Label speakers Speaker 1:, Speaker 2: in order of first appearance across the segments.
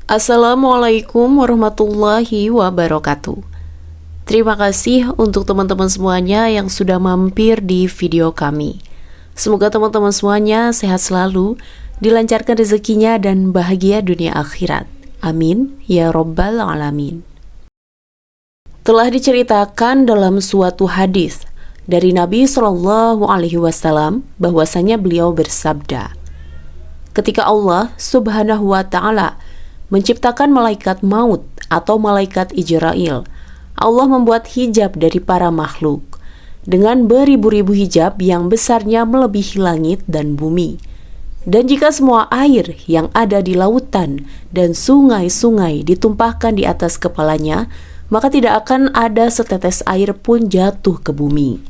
Speaker 1: Assalamualaikum warahmatullahi wabarakatuh. Terima kasih untuk teman-teman semuanya yang sudah mampir di video kami. Semoga teman-teman semuanya sehat selalu, dilancarkan rezekinya dan bahagia dunia akhirat. Amin ya rabbal alamin. Telah diceritakan dalam suatu hadis dari Nabi Shallallahu Alaihi Wasallam bahwasanya beliau bersabda, ketika Allah Subhanahu Wa Taala menciptakan malaikat maut atau malaikat Ijrail, Allah membuat hijab dari para makhluk dengan beribu-ribu hijab yang besarnya melebihi langit dan bumi. Dan jika semua air yang ada di lautan dan sungai-sungai ditumpahkan di atas kepalanya, maka tidak akan ada setetes air pun jatuh ke bumi.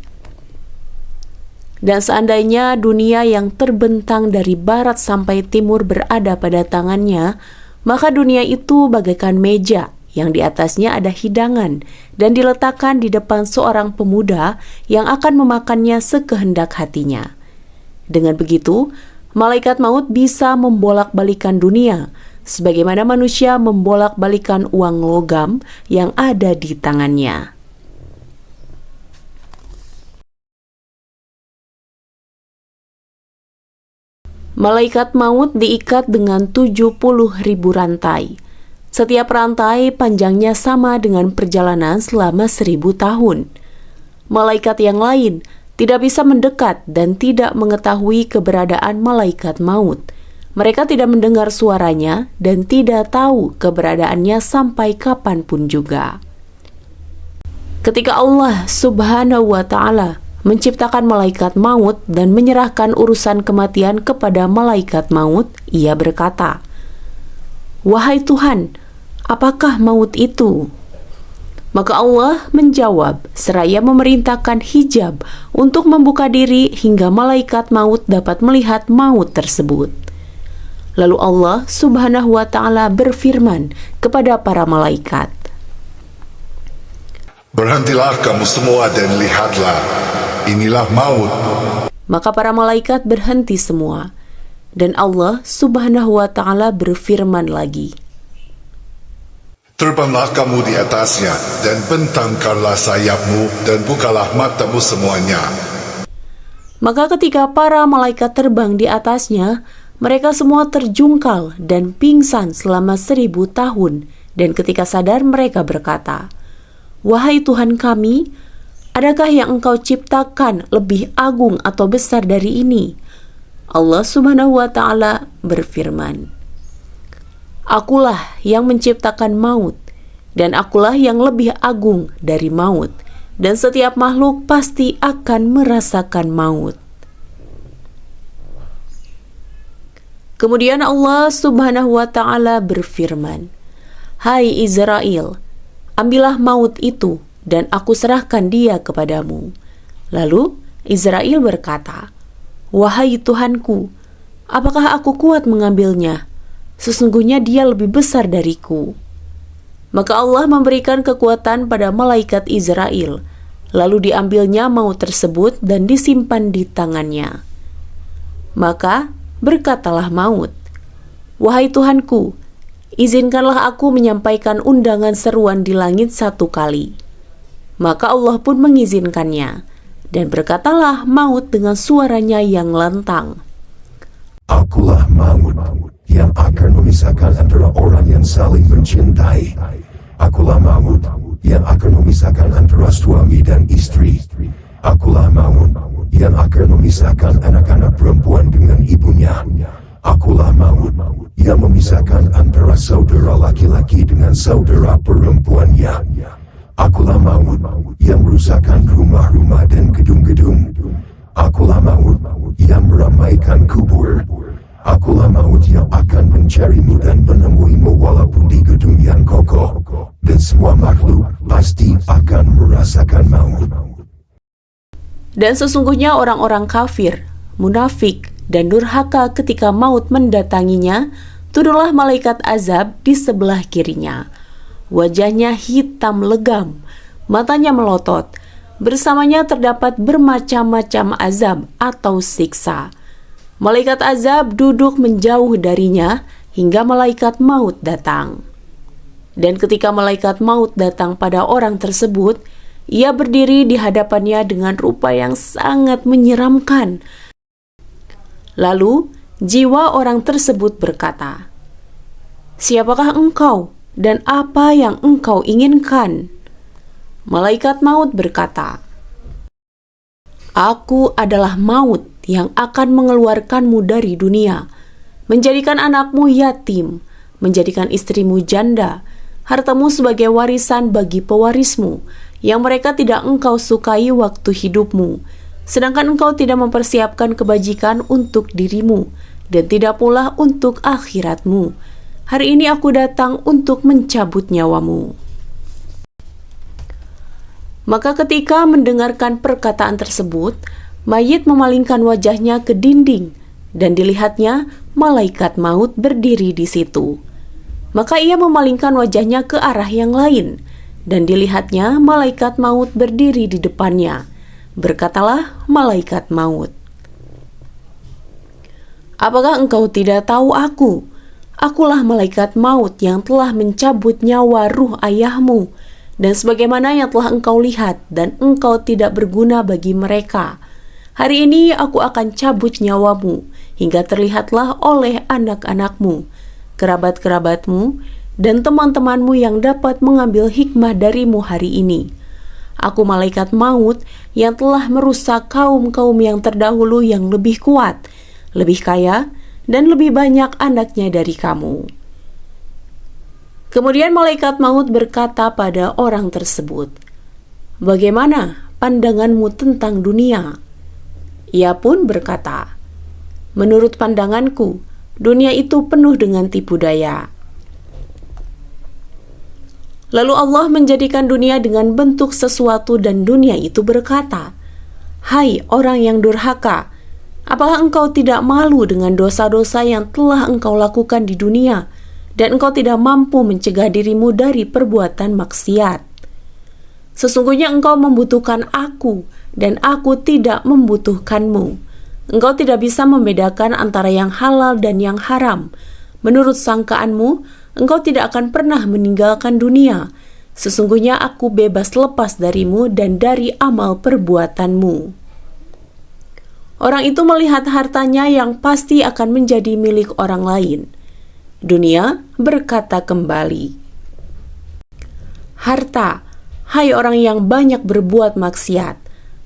Speaker 1: Dan seandainya dunia yang terbentang dari barat sampai timur berada pada tangannya, maka dunia itu bagaikan meja yang di atasnya ada hidangan dan diletakkan di depan seorang pemuda yang akan memakannya sekehendak hatinya. Dengan begitu, malaikat maut bisa membolak-balikan dunia, sebagaimana manusia membolak-balikan uang logam yang ada di tangannya. Malaikat maut diikat dengan 70.000 rantai. Setiap rantai panjangnya sama dengan perjalanan selama 1000 tahun. Malaikat yang lain tidak bisa mendekat dan tidak mengetahui keberadaan malaikat maut. Mereka tidak mendengar suaranya dan tidak tahu keberadaannya sampai kapanpun juga. Ketika Allah Subhanahu wa Ta'ala menciptakan malaikat maut dan menyerahkan urusan kematian kepada malaikat maut, ia berkata, "Wahai Tuhan, apakah maut itu?" Maka Allah menjawab seraya memerintahkan hijab untuk membuka diri hingga malaikat maut dapat melihat maut tersebut. Lalu Allah Subhanahu wa Ta'ala berfirman kepada para malaikat,
Speaker 2: "Berhentilah kamu semua dan lihatlah, inilah maut."
Speaker 1: Maka para malaikat berhenti semua. Dan Allah Subhanahu wa Ta'ala berfirman lagi,
Speaker 2: "Terbanglah kamu di atasnya dan bentangkanlah sayapmu dan bukalah matamu semuanya."
Speaker 1: Maka ketika para malaikat terbang di atasnya, mereka semua terjungkal dan pingsan selama 1000 tahun. Dan ketika sadar mereka berkata, "Wahai Tuhan kami, adakah yang Engkau ciptakan lebih agung atau besar dari ini?" Allah Subhanahu wa Ta'ala berfirman, "Akulah yang menciptakan maut, dan akulah yang lebih agung dari maut, dan setiap makhluk pasti akan merasakan maut." Kemudian Allah Subhanahu wa Ta'ala berfirman, "Hai Israel, ambillah maut itu, dan aku serahkan dia kepadamu." Lalu Israel berkata, "Wahai Tuhanku, apakah aku kuat mengambilnya? Sesungguhnya dia lebih besar dariku." Maka Allah memberikan kekuatan pada malaikat Israel, lalu diambilnya maut tersebut dan disimpan di tangannya. Maka berkatalah maut, "Wahai Tuhanku, izinkanlah aku menyampaikan undangan seruan di langit 1 kali." Maka Allah pun mengizinkannya, dan berkatalah maut dengan suaranya yang lantang,
Speaker 3: "Akulah maut yang akan memisahkan antara orang yang saling mencintai. Akulah maut yang akan memisahkan antara suami dan istri. Akulah maut yang akan memisahkan anak-anak perempuan dengan ibunya. Akulah maut yang memisahkan antara saudara laki-laki dengan saudara perempuannya. Akulah maut yang merusakkan rumah-rumah dan gedung-gedung. Akulah maut yang meramaikan kubur. Akulah maut yang akan mencarimu dan menemuimu walaupun di gedung yang kokoh. Dan semua makhluk pasti akan merasakan maut."
Speaker 1: Dan sesungguhnya orang-orang kafir, munafik, dan durhaka ketika maut mendatanginya, turunlah malaikat azab di sebelah kirinya. Wajahnya hitam legam, matanya melotot. Bersamanya terdapat bermacam-macam azab atau siksa. Malaikat azab duduk menjauh darinya hingga malaikat maut datang. Dan ketika malaikat maut datang pada orang tersebut, ia berdiri di hadapannya dengan rupa yang sangat menyeramkan. Lalu jiwa orang tersebut berkata, "Siapakah engkau dan apa yang engkau inginkan?" Malaikat maut berkata, "Aku adalah maut yang akan mengeluarkanmu dari dunia, menjadikan anakmu yatim, menjadikan istrimu janda, hartamu sebagai warisan bagi pewarismu, yang mereka tidak engkau sukai waktu hidupmu, sedangkan engkau tidak mempersiapkan kebajikan untuk dirimu, dan tidak pula untuk akhiratmu. Hari ini aku datang untuk mencabut nyawamu." Maka ketika mendengarkan perkataan tersebut, mayit memalingkan wajahnya ke dinding, dan dilihatnya malaikat maut berdiri di situ. Maka ia memalingkan wajahnya ke arah yang lain, dan dilihatnya malaikat maut berdiri di depannya. Berkatalah malaikat maut, "Apakah engkau tidak tahu aku? Akulah malaikat maut yang telah mencabut nyawa ruh ayahmu, dan sebagaimana yang telah engkau lihat, dan engkau tidak berguna bagi mereka. Hari ini aku akan cabut nyawamu, hingga terlihatlah oleh anak-anakmu, kerabat-kerabatmu, dan teman-temanmu yang dapat mengambil hikmah darimu hari ini. Aku malaikat maut yang telah merusak kaum-kaum yang terdahulu yang lebih kuat, lebih kaya, dan lebih banyak anaknya dari kamu." Kemudian malaikat maut berkata pada orang tersebut, "Bagaimana pandanganmu tentang dunia?" Ia pun berkata, "Menurut pandanganku, dunia itu penuh dengan tipu daya." Lalu Allah menjadikan dunia dengan bentuk sesuatu dan dunia itu berkata, "Hai orang yang durhaka, apakah engkau tidak malu dengan dosa-dosa yang telah engkau lakukan di dunia, dan engkau tidak mampu mencegah dirimu dari perbuatan maksiat? Sesungguhnya engkau membutuhkan aku, dan aku tidak membutuhkanmu. Engkau tidak bisa membedakan antara yang halal dan yang haram. Menurut sangkaanmu, engkau tidak akan pernah meninggalkan dunia. Sesungguhnya aku bebas lepas darimu dan dari amal perbuatanmu." Orang itu melihat hartanya yang pasti akan menjadi milik orang lain. Dunia berkata kembali, "Harta, hai orang yang banyak berbuat maksiat,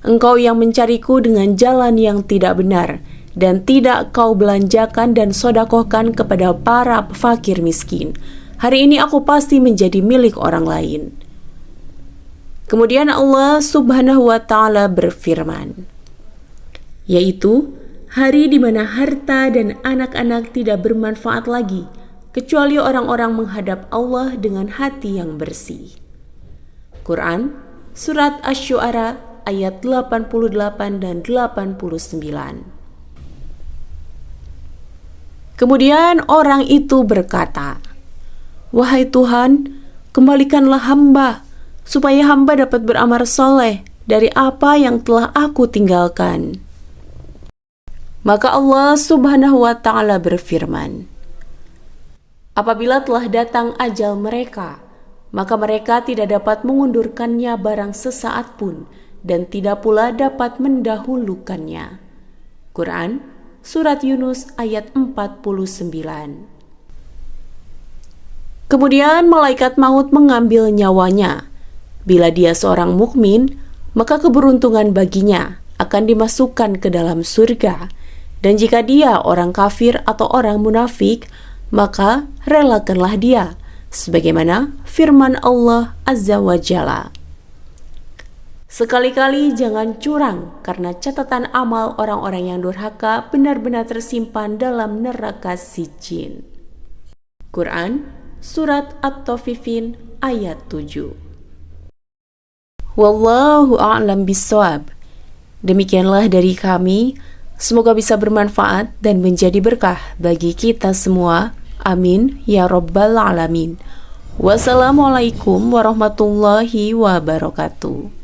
Speaker 1: engkau yang mencariku dengan jalan yang tidak benar, dan tidak kau belanjakan dan sodakohkan kepada para fakir miskin. Hari ini aku pasti menjadi milik orang lain." Kemudian Allah Subhanahu wa Ta'ala berfirman, yaitu hari di mana harta dan anak-anak tidak bermanfaat lagi, kecuali orang-orang menghadap Allah dengan hati yang bersih. Quran, Surat Asy-Syu'ara ayat 88 dan 89. Kemudian orang itu berkata, "Wahai Tuhan, kembalikanlah hamba, supaya hamba dapat beramal soleh dari apa yang telah aku tinggalkan." Maka Allah Subhanahu wa Ta'ala berfirman, "Apabila telah datang ajal mereka, maka mereka tidak dapat mengundurkannya barang sesaat pun, dan tidak pula dapat mendahulukannya." Quran, Surat Yunus ayat 49. Kemudian malaikat maut mengambil nyawanya. Bila dia seorang mukmin, maka keberuntungan baginya akan dimasukkan ke dalam surga. Dan jika dia orang kafir atau orang munafik, maka relakanlah dia, sebagaimana firman Allah Azza wa Jalla, "Sekali-kali jangan curang, karena catatan amal orang-orang yang durhaka benar-benar tersimpan dalam neraka sijin." Quran, Surat At-Taufifin ayat 7. Wallahu a'lam bishawab. Demikianlah dari kami. Semoga bisa bermanfaat dan menjadi berkah bagi kita semua. Amin ya rabbal alamin. Wassalamualaikum warahmatullahi wabarakatuh.